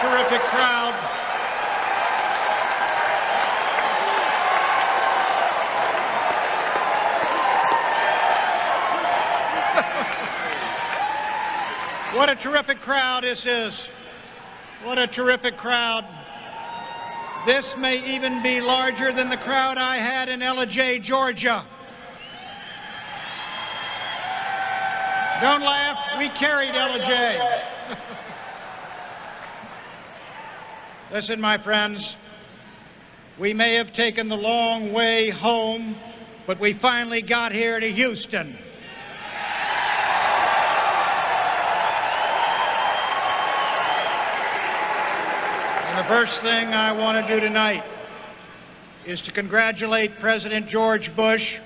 terrific crowd. What a terrific crowd this is. What a terrific crowd. This may even be larger than the crowd I had in Ellijay, Georgia. Don't laugh, we carried Ellijay. Listen, my friends, we may have taken the long way home, but we finally got here to Houston. And the first thing I want to do tonight is to congratulate President George Bush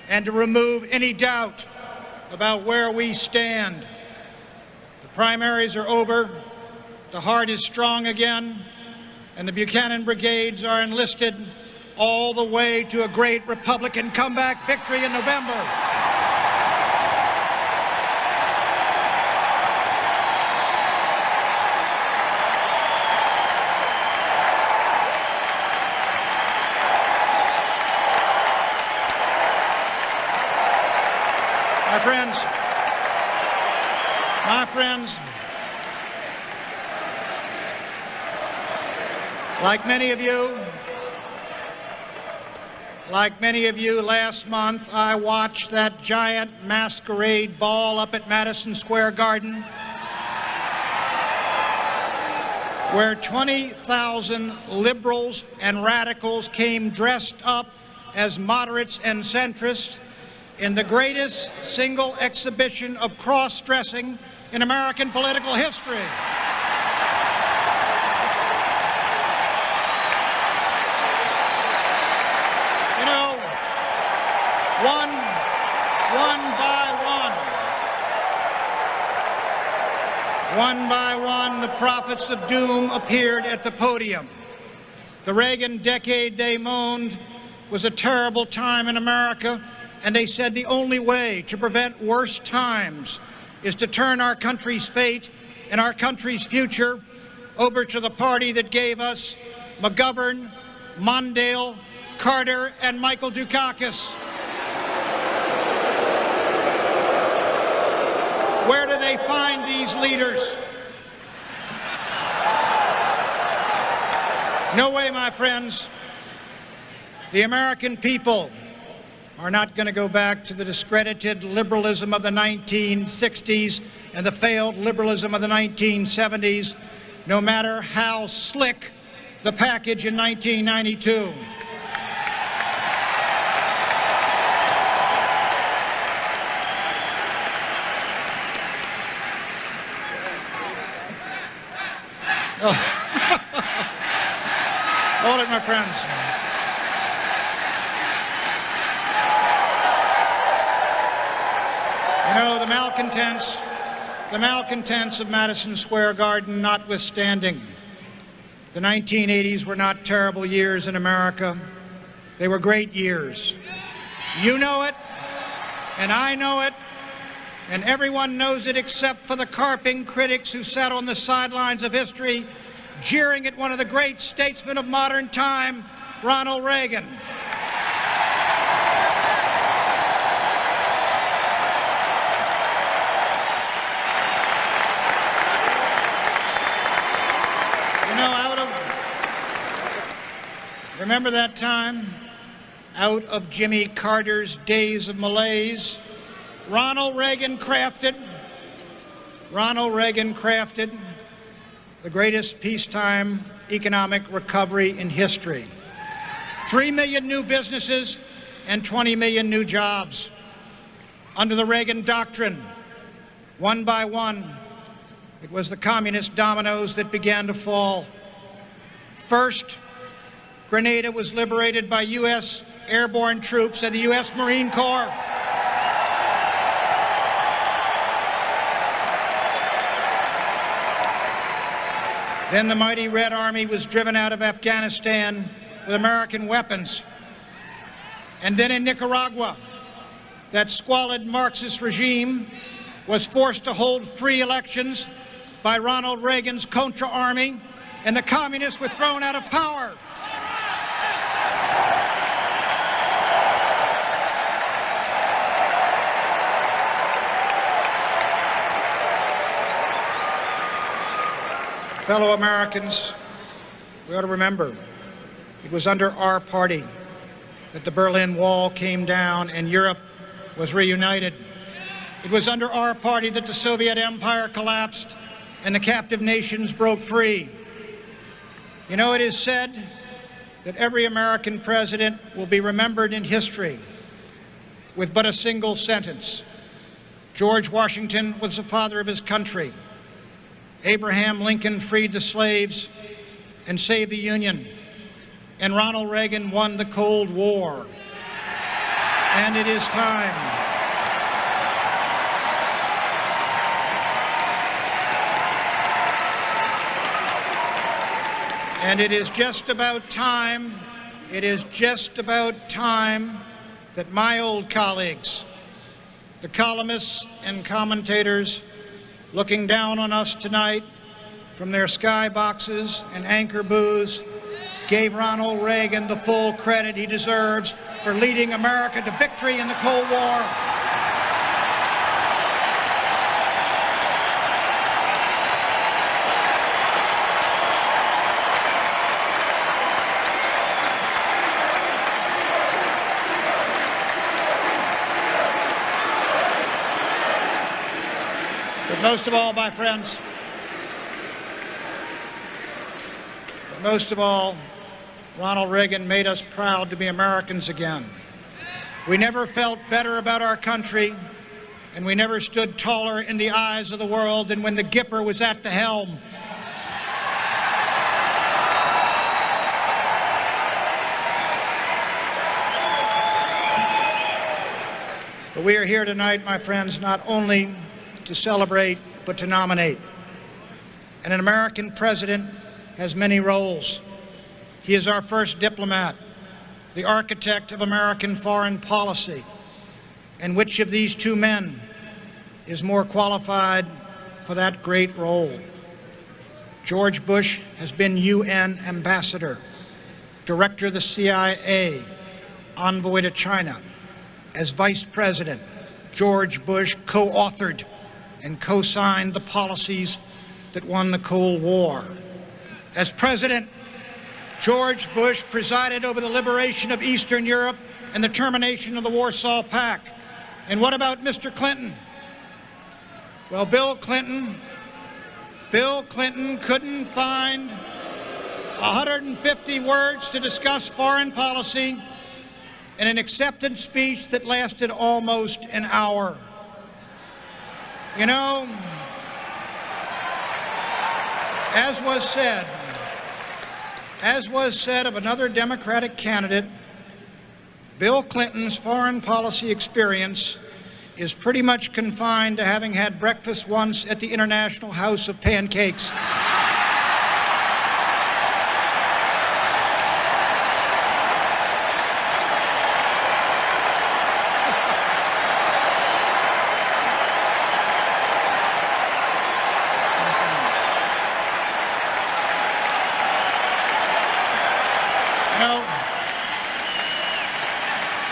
and to remove any doubt about where we stand. The primaries are over, the heart is strong again, and the Buchanan brigades are enlisted all the way to a great Republican comeback victory in November. My friends, like many of you, last month I watched that giant masquerade ball up at Madison Square Garden, where 20,000 liberals and radicals came dressed up as moderates and centrists in the greatest single exhibition of cross-dressing in American political history. You know, one by one, the prophets of doom appeared at the podium. The Reagan decade, they moaned, was a terrible time in America, and they said the only way to prevent worse times is to turn our country's fate and our country's future over to the party that gave us McGovern, Mondale, Carter, and Michael Dukakis. Where do they find these leaders? No way, my friends. The American people are not going to go back to the discredited liberalism of the 1960s and the failed liberalism of the 1970s, no matter how slick the package in 1992. Oh. Hold it, my friends. You know, the malcontents of Madison Square Garden notwithstanding, the 1980s were not terrible years in America. They were great years. You know it, and I know it, and everyone knows it except for the carping critics who sat on the sidelines of history, jeering at one of the great statesmen of modern time, Ronald Reagan. Remember that time? Out of Jimmy Carter's days of malaise, Ronald Reagan crafted the greatest peacetime economic recovery in history. 3 million new businesses and 20 million new jobs. Under the Reagan doctrine, one by one, it was the communist dominoes that began to fall. First, Grenada was liberated by U.S. airborne troops and the U.S. Marine Corps. Then the mighty Red Army was driven out of Afghanistan with American weapons. And then in Nicaragua, that squalid Marxist regime was forced to hold free elections by Ronald Reagan's Contra Army, and the communists were thrown out of power. Fellow Americans, we ought to remember it was under our party that the Berlin Wall came down and Europe was reunited. It was under our party that the Soviet Empire collapsed and the captive nations broke free. You know, it is said that every American president will be remembered in history with but a single sentence. George Washington was the father of his country. Abraham Lincoln freed the slaves and saved the Union. And Ronald Reagan won the Cold War. And it is time. And it is just about time, that my old colleagues, the columnists and commentators looking down on us tonight from their skyboxes and anchor booths, gave Ronald Reagan the full credit he deserves for leading America to victory in the Cold War. But most of all, my friends, Ronald Reagan made us proud to be Americans again. We never felt better about our country, and we never stood taller in the eyes of the world than when the Gipper was at the helm. But we are here tonight, my friends, not only to celebrate, but to nominate. And an American president has many roles. He is our first diplomat, the architect of American foreign policy. And which of these two men is more qualified for that great role? George Bush has been UN ambassador, director of the CIA, envoy to China. As vice president, George Bush co-authored and co-signed the policies that won the Cold War. As president, George Bush presided over the liberation of Eastern Europe and the termination of the Warsaw Pact. And what about Mr. Clinton? Well, Bill Clinton couldn't find 150 words to discuss foreign policy in an acceptance speech that lasted almost an hour. You know, as was said of another Democratic candidate, Bill Clinton's foreign policy experience is pretty much confined to having had breakfast once at the International House of Pancakes.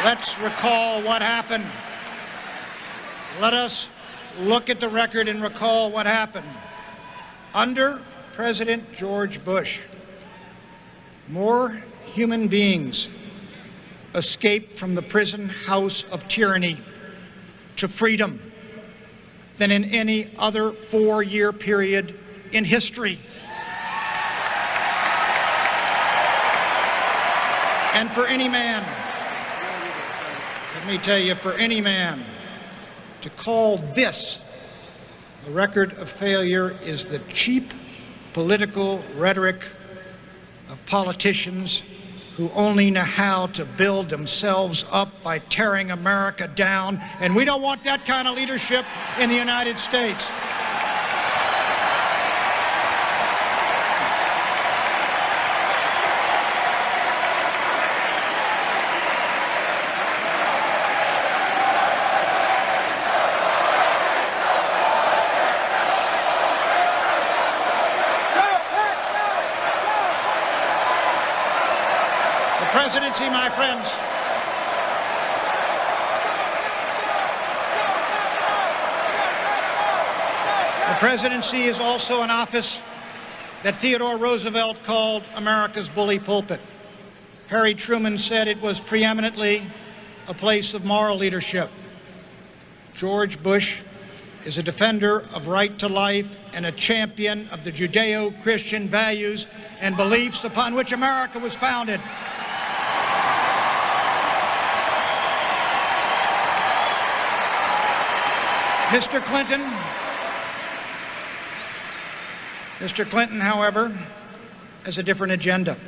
Let's recall what happened. Let us look at the record and recall what happened. Under President George Bush, more human beings escaped from the prison house of tyranny to freedom than in any other four-year period in history. And for any man, let me tell you, for any man to call this a record of failure is the cheap political rhetoric of politicians who only know how to build themselves up by tearing America down. And we don't want that kind of leadership in the United States. presidency, my friends, the presidency is also an office that Theodore Roosevelt called America's bully pulpit. Harry Truman said it was preeminently a place of moral leadership. George Bush is a defender of right to life and a champion of the Judeo-Christian values and beliefs upon which America was founded. Mr. Clinton, however, has a different agenda.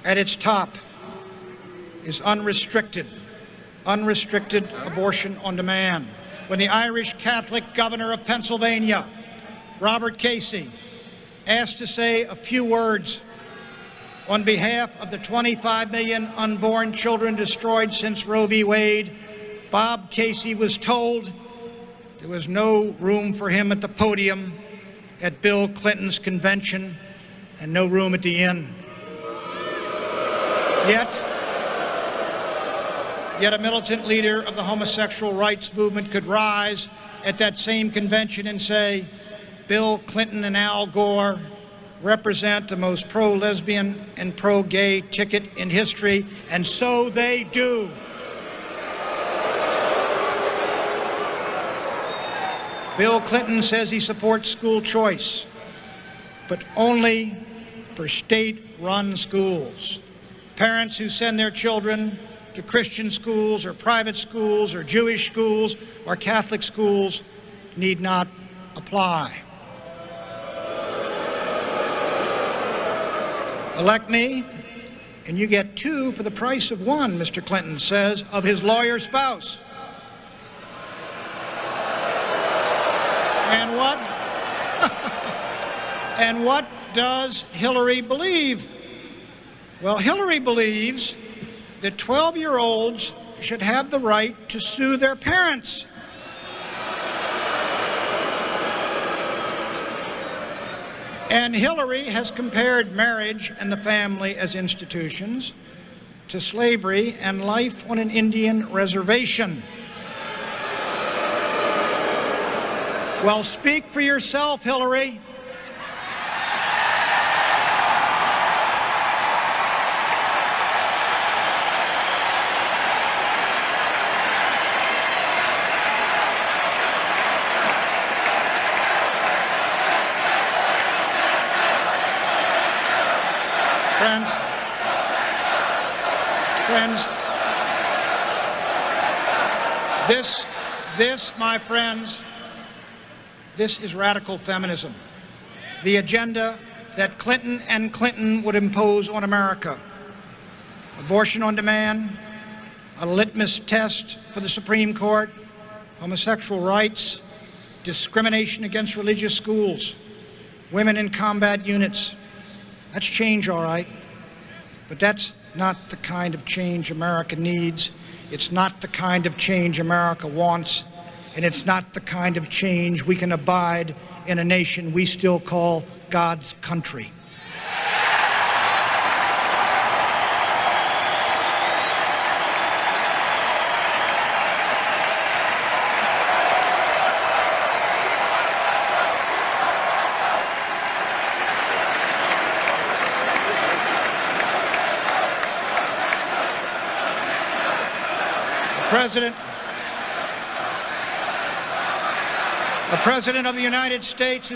At its top is unrestricted abortion on demand. When the Irish Catholic governor of Pennsylvania, Robert Casey, asked to say a few words on behalf of the 25 million unborn children destroyed since Roe v. Wade, Bob Casey was told there was no room for him at the podium at Bill Clinton's convention and no room at the inn. Yet a militant leader of the homosexual rights movement could rise at that same convention and say, Bill Clinton and Al Gore represent the most pro-lesbian and pro-gay ticket in history, and so they do. Bill Clinton says he supports school choice, but only for state-run schools. Parents who send their children to Christian schools or private schools or Jewish schools or Catholic schools need not apply. Elect me, and you get two for the price of one, Mr. Clinton says of his lawyer spouse. And what? And what does Hillary believe? Well, Hillary believes that 12-year-olds should have the right to sue their parents. And Hillary has compared marriage and the family as institutions to slavery and life on an Indian reservation. Well, speak for yourself, Hillary. Friends, this, my friends, this is radical feminism, the agenda that Clinton and Clinton would impose on America. Abortion on demand, a litmus test for the Supreme Court, homosexual rights, discrimination against religious schools, women in combat units. That's change, all right, but that's not the kind of change America needs. It's not the kind of change America wants, and it's not the kind of change we can abide in a nation we still call God's country. The President of the United States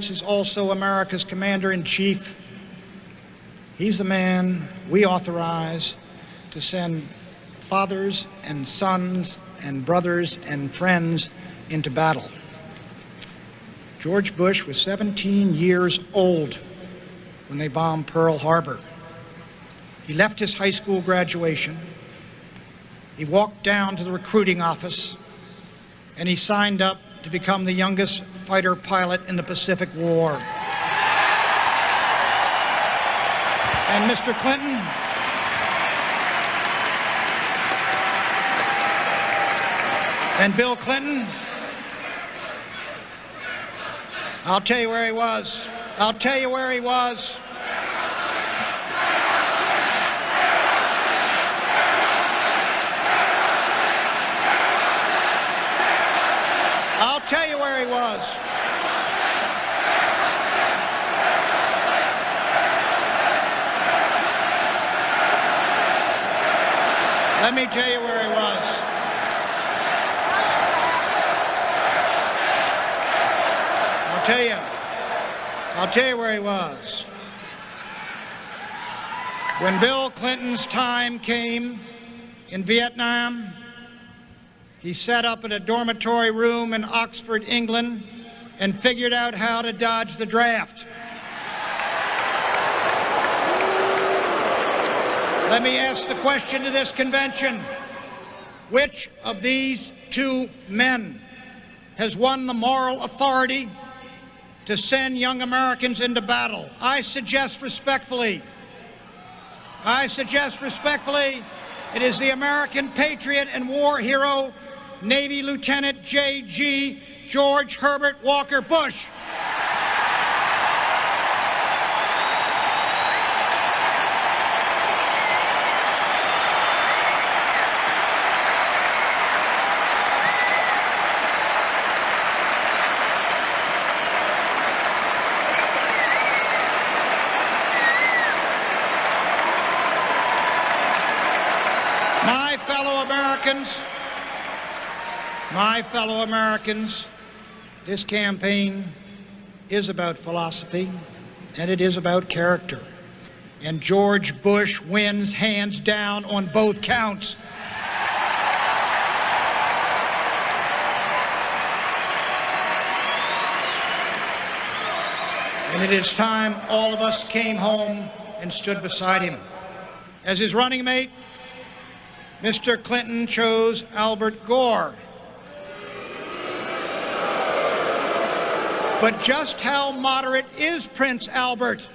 is also America's Commander-in-Chief. He's the man we authorize to send fathers and sons and brothers and friends into battle. George Bush was 17 years old when they bombed Pearl Harbor. He left his high school graduation. He walked down to the recruiting office, and he signed up to become the youngest fighter pilot in the Pacific War. And Mr. Clinton, and Bill Clinton, I'll tell you where he was. was. Let me tell you where he was. I'll tell you where he was. When Bill Clinton's time came in Vietnam, he sat up in a dormitory room in Oxford, England, and figured out how to dodge the draft. Let me ask the question to this convention. Which of these two men has won the moral authority to send young Americans into battle? I suggest respectfully, it is the American patriot and war hero, Navy Lieutenant J.G. George Herbert Walker Bush. My fellow Americans, this campaign is about philosophy, and it is about character. And George Bush wins hands down on both counts. And it is time all of us came home and stood beside him. As his running mate, Mr. Clinton chose Albert Gore. But just how moderate is Prince Albert?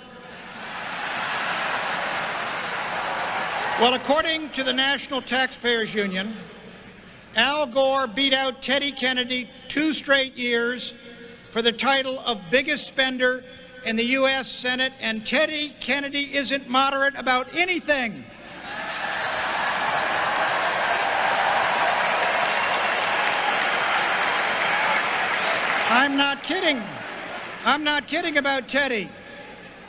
Well, according to the National Taxpayers Union, Al Gore beat out Teddy Kennedy 2 straight years for the title of biggest spender in the U.S. Senate, and Teddy Kennedy isn't moderate about anything. I'm not kidding. I'm not kidding about Teddy.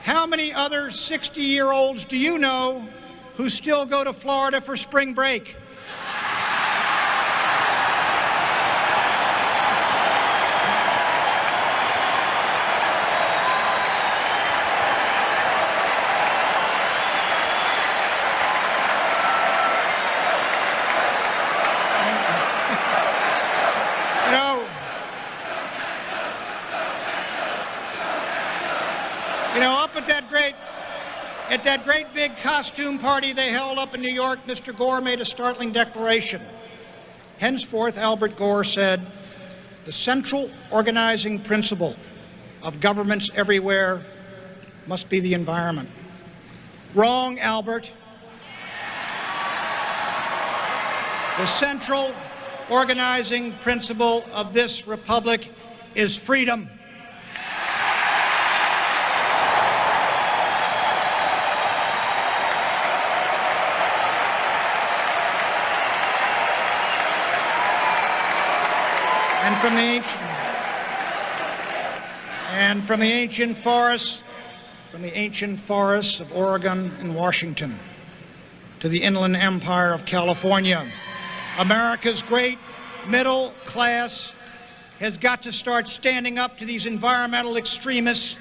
How many other 60-year-olds do you know who still go to Florida for spring break? At that great big costume party they held up in New York, Mr. Gore made a startling declaration. Henceforth, Albert Gore said, the central organizing principle of governments everywhere must be the environment. Wrong, Albert. The central organizing principle of this republic is freedom. From the ancient forests of Oregon and Washington to the inland empire of California, America's great middle class has got to start standing up to these environmental extremists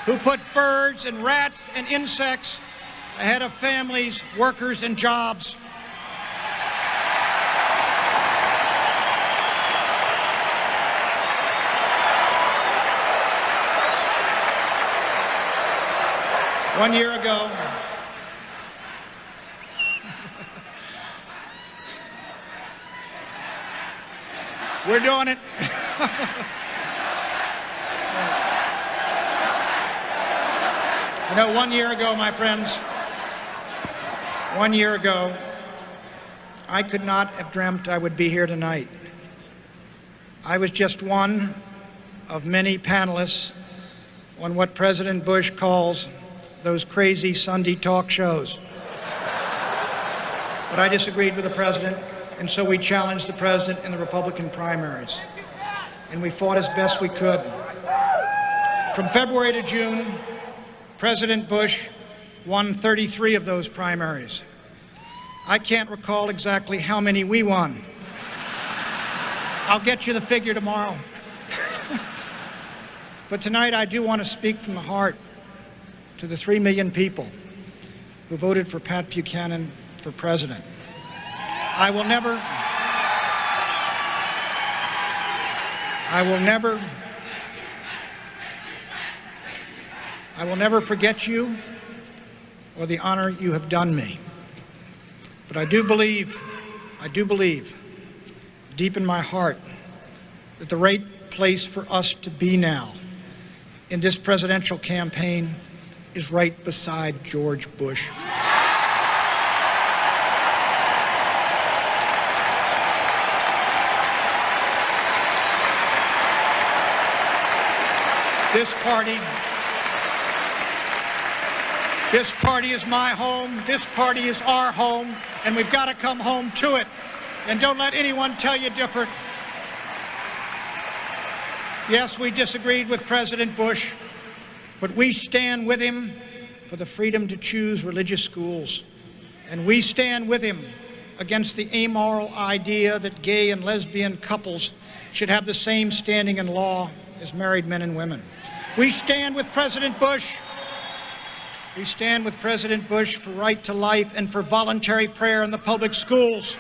who put birds and rats and insects ahead of families, workers, and jobs. One year ago, we're doing it. You know, 1 year ago, my friends, 1 year ago, I could not have dreamt I would be here tonight. I was just one of many panelists on what President Bush calls those crazy Sunday talk shows. But I disagreed with the president, and so we challenged the president in the Republican primaries. and we fought as best we could. From February to June, President Bush won 33 of those primaries. I can't recall exactly how many we won. I'll get you the figure tomorrow. But tonight I do want to speak from the heart to the 3 million people who voted for Pat Buchanan for president. I will never forget you or the honor you have done me. But I do believe deep in my heart that the right place for us to be now in this presidential campaign is right beside George Bush. This party is my home. This party is our home, and we've got to come home to it. And don't let anyone tell you different. Yes, we disagreed with President Bush, but we stand with him for the freedom to choose religious schools. And we stand with him against the amoral idea that gay and lesbian couples should have the same standing in law as married men and women. We stand with President Bush. We stand with President Bush for right to life and for voluntary prayer in the public schools.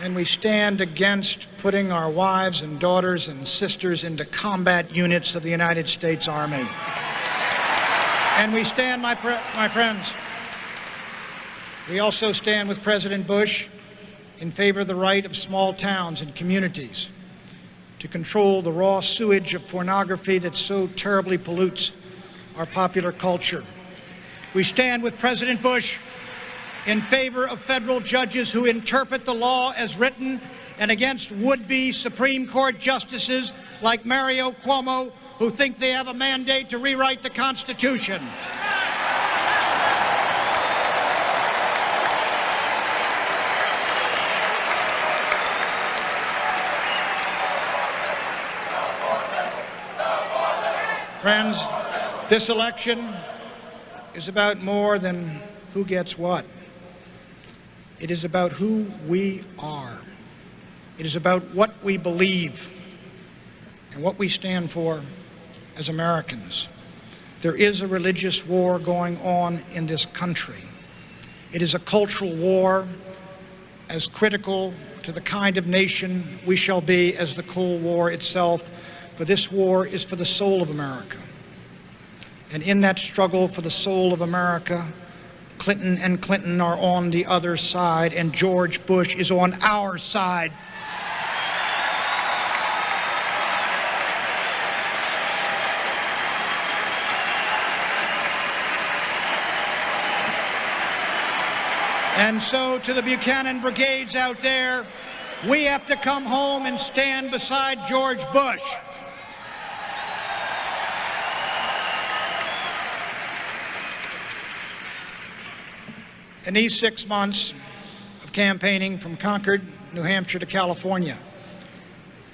And we stand against putting our wives and daughters and sisters into combat units of the United States Army. And we stand, my friends, we also stand with President Bush in favor of the right of small towns and communities to control the raw sewage of pornography that so terribly pollutes our popular culture. We stand with President Bush in favor of federal judges who interpret the law as written and against would-be Supreme Court justices like Mario Cuomo, who think they have a mandate to rewrite the Constitution. Friends, this election is about more than who gets what. It is about who we are. It is about what we believe and what we stand for as Americans. There is a religious war going on in this country. It is a cultural war as critical to the kind of nation we shall be as the Cold War itself, for this war is for the soul of America. And in that struggle for the soul of America, Clinton and Clinton are on the other side, and George Bush is on our side. And so to the Buchanan brigades out there, we have to come home and stand beside George Bush. In these 6 months of campaigning from Concord, New Hampshire to California,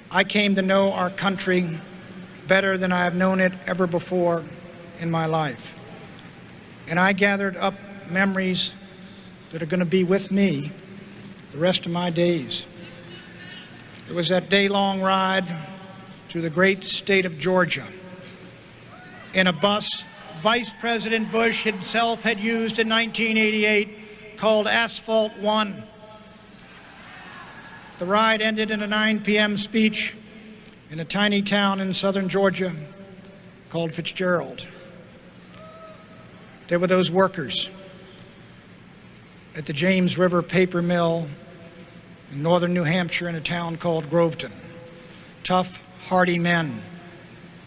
I came to know our country better than I have known it ever before in my life. And I gathered up memories that are going to be with me the rest of my days. It was that day-long ride through the great state of Georgia in a bus Vice President Bush himself had used in 1988 called Asphalt One. The ride ended in a 9 p.m. speech in a tiny town in southern Georgia called Fitzgerald. There were those workers at the James River paper mill in northern New Hampshire in a town called Groveton. Tough, hardy men.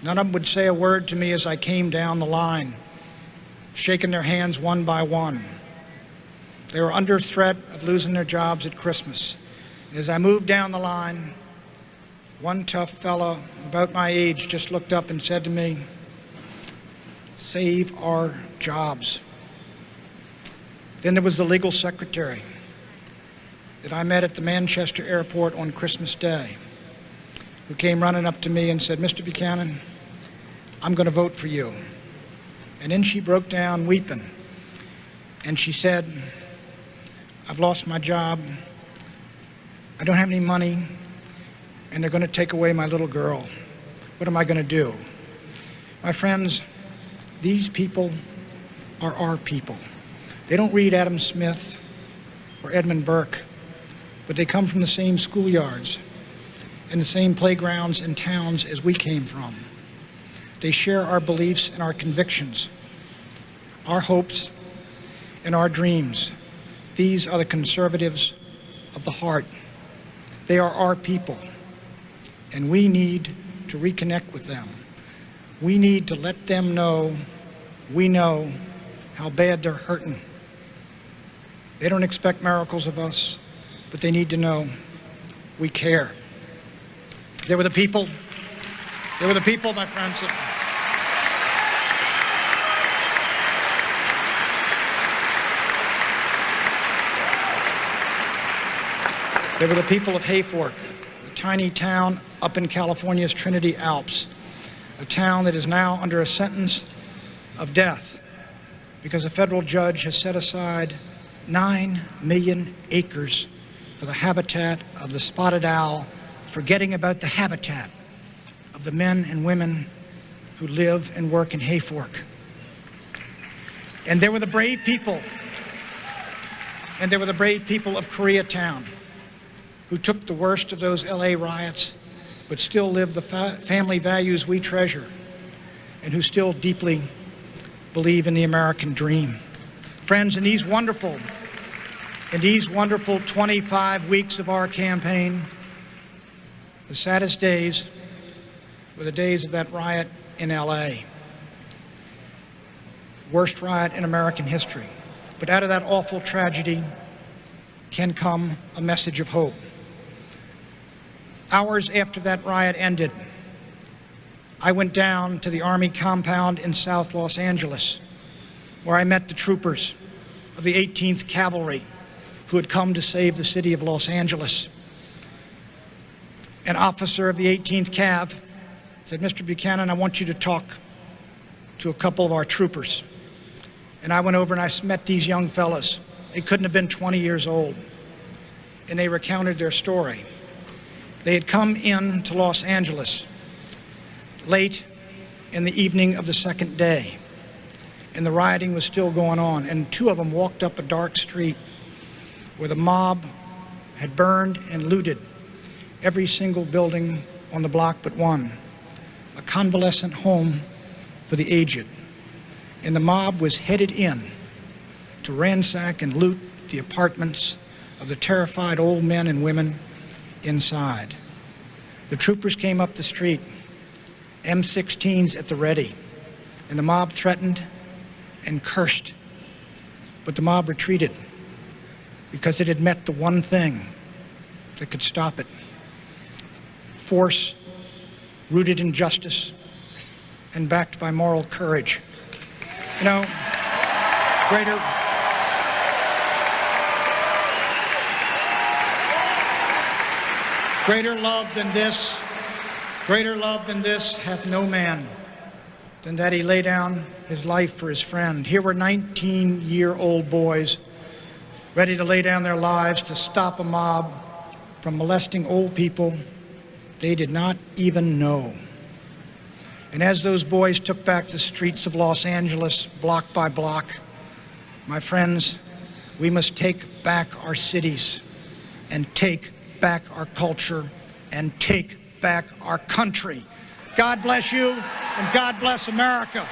None of them would say a word to me as I came down the line, shaking their hands one by one. They were under threat of losing their jobs at Christmas. And as I moved down the line, one tough fellow about my age just looked up and said to me, "Save our jobs." Then there was the legal secretary that I met at the Manchester airport on Christmas Day, who came running up to me and said, "Mr. Buchanan, I'm going to vote for you." And then she broke down weeping, and she said, "I've lost my job, I don't have any money, and they're going to take away my little girl. What am I going to do?" My friends, these people are our people. They don't read Adam Smith or Edmund Burke, but they come from the same schoolyards and the same playgrounds and towns as we came from. They share our beliefs and our convictions, our hopes and our dreams. These are the conservatives of the heart. They are our people, and we need to reconnect with them. We need to let them know we know how bad they're hurting. They don't expect miracles of us, but they need to know we care. They were the people, my friends. They were the people of Hayfork, a tiny town up in California's Trinity Alps, a town that is now under a sentence of death because a federal judge has set aside 9 million acres for the habitat of the spotted owl, forgetting about the habitat of the men and women who live and work in Hayfork. And there were the brave people, and there were the brave people of Koreatown, who took the worst of those LA riots, but still live the family values we treasure, and who still deeply believe in the American dream. Friends, in these wonderful 25 weeks of our campaign, the saddest days were the days of that riot in LA. Worst riot in American history. But out of that awful tragedy can come a message of hope. Hours after that riot ended, I went down to the Army compound in South Los Angeles, where I met the troopers of the 18th Cavalry who had come to save the city of Los Angeles. An officer of the 18th Cav said, "Mr. Buchanan, I want you to talk to a couple of our troopers." And I went over and I met these young fellas. They couldn't have been 20 years old. And they recounted their story. They had come in to Los Angeles late in the evening of the second day, and the rioting was still going on. And two of them walked up a dark street where the mob had burned and looted every single building on the block but one, a convalescent home for the aged. And the mob was headed in to ransack and loot the apartments of the terrified old men and women inside. The troopers came up the street, M16s at the ready, and the mob threatened and cursed. But the mob retreated because it had met the one thing that could stop it: force rooted in justice and backed by moral courage. You know, greater love than this hath no man, than that he lay down his life for his friend. Here were 19-year-old boys ready to lay down their lives to stop a mob from molesting old people they did not even know. And as those boys took back the streets of Los Angeles, block by block, my friends, we must take back our cities and take back our culture and take back our country. God bless you, and God bless America.